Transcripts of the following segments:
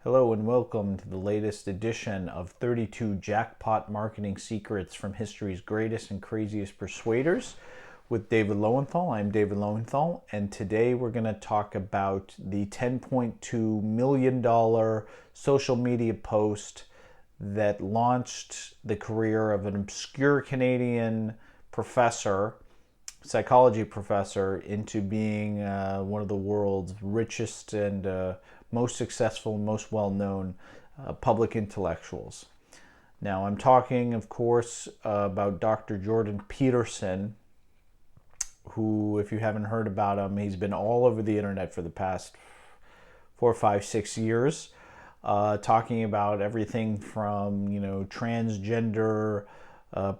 Hello and welcome to the latest edition of 32 Jackpot Marketing Secrets from History's Greatest and Craziest Persuaders with David Lowenthal. I'm David Lowenthal, and today we're going to talk about the $10.2 million social media post that launched the career of an obscure Canadian professor, psychology professor, into being one of the world's richest and most successful, most well-known public intellectuals. Now, I'm talking, of course, about Dr. Jordan Peterson, who, if you haven't heard about him, he's been all over the internet for the past 4, 5, 6 years, talking about everything from, transgender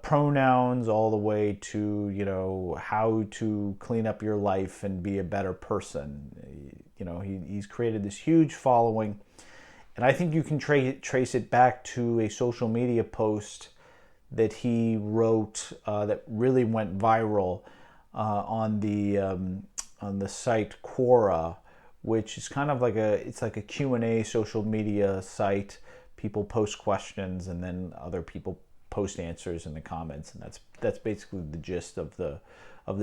pronouns all the way to, how to clean up your life and be a better person. He's created this huge following, and I think you can trace it back to a social media post that he wrote that really went viral on the site Quora, which is kind of like a Q&A social media site. People post questions, and then other people post answers in the comments, and that's basically the gist of the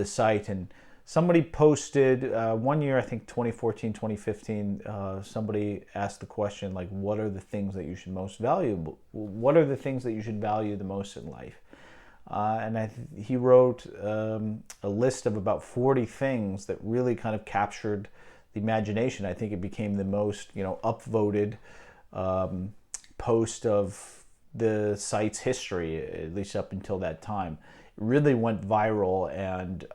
site. And somebody posted one year, I think 2014, 2015, somebody asked the question, like, what are the things that you should most value? What are the things that you should value the most in life? And he wrote a list of about 40 things that really kind of captured the imagination. I think it became the most, upvoted post of the site's history, at least up until that time. It really went viral, and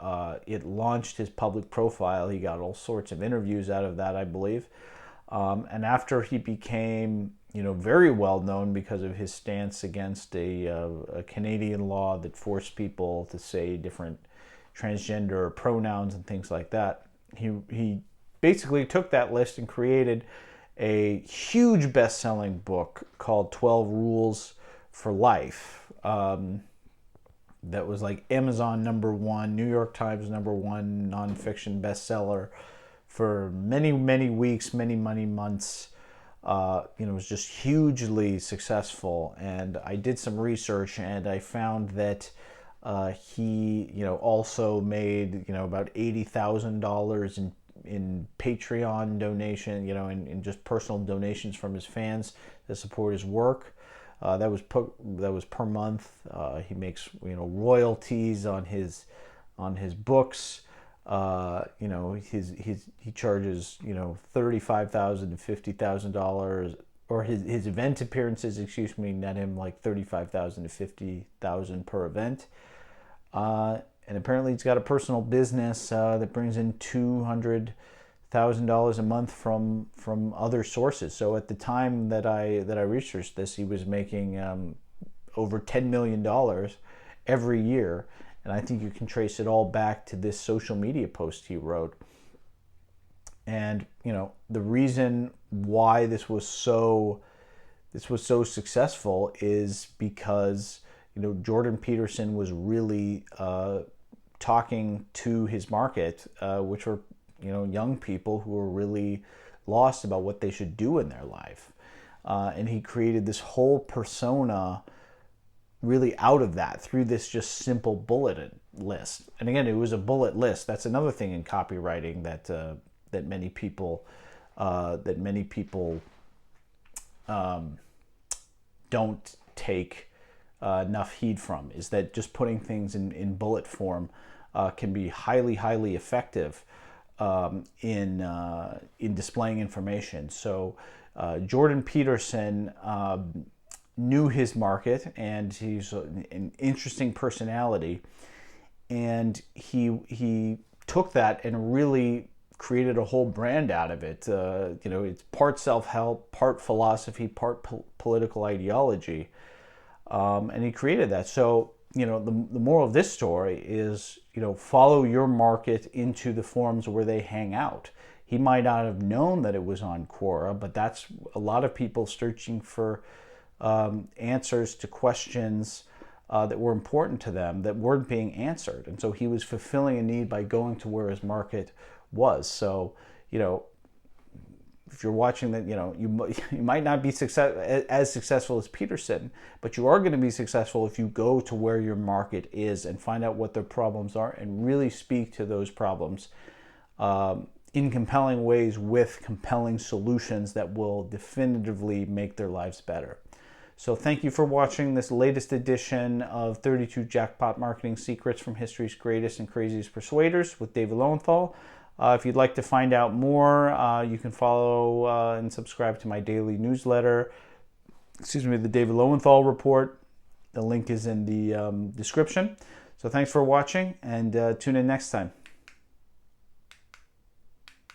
it launched his public profile. He got all sorts of interviews out of that, I believe. And after he became, very well known because of his stance against a Canadian law that forced people to say different transgender pronouns and things like that, he basically took that list and created a huge best-selling book called 12 Rules for Life. That was like Amazon #1, New York Times #1 nonfiction bestseller for many, many weeks, many months. It was just hugely successful. And I did some research, and I found that he, also made, about $80,000 in Patreon donation, in just personal donations from his fans to support his work. That was per month. He makes royalties on his books. He charges $35,000 to $50,000, or his event appearances, net him like $35,000 to $50,000 per event. And apparently he's got a personal business that brings in $200,000 a month from other sources. So at the time that I researched this, he was making over $10 million every year. And I think you can trace it all back to this social media post he wrote. And the reason why this was so successful is because Jordan Peterson was really talking to his market, which were young people who were really lost about what they should do in their life, and he created this whole persona really out of that through this just simple bullet list. And again, it was a bullet list. That's another thing in copywriting that many people don't take enough heed from, is that just putting things in bullet form can be highly effective in displaying information. So Jordan Peterson knew his market, and he's an interesting personality, and he took that and really created a whole brand out of it. It's part self-help, part philosophy, part political ideology, and he created that. So the moral of this story is, follow your market into the forums where they hang out. He might not have known that it was on Quora, but that's a lot of people searching for answers to questions that were important to them that weren't being answered. And so he was fulfilling a need by going to where his market was. So, if you're watching that, you might not be as successful as Peterson, but you are going to be successful if you go to where your market is and find out what their problems are and really speak to those problems in compelling ways with compelling solutions that will definitively make their lives better. So thank you for watching this latest edition of 32 Jackpot Marketing Secrets from History's Greatest and Craziest Persuaders with David Lowenthal. If you'd like to find out more, you can follow and subscribe to my daily newsletter, the David Lowenthal Report. The link is in the description. So thanks for watching, and tune in next time.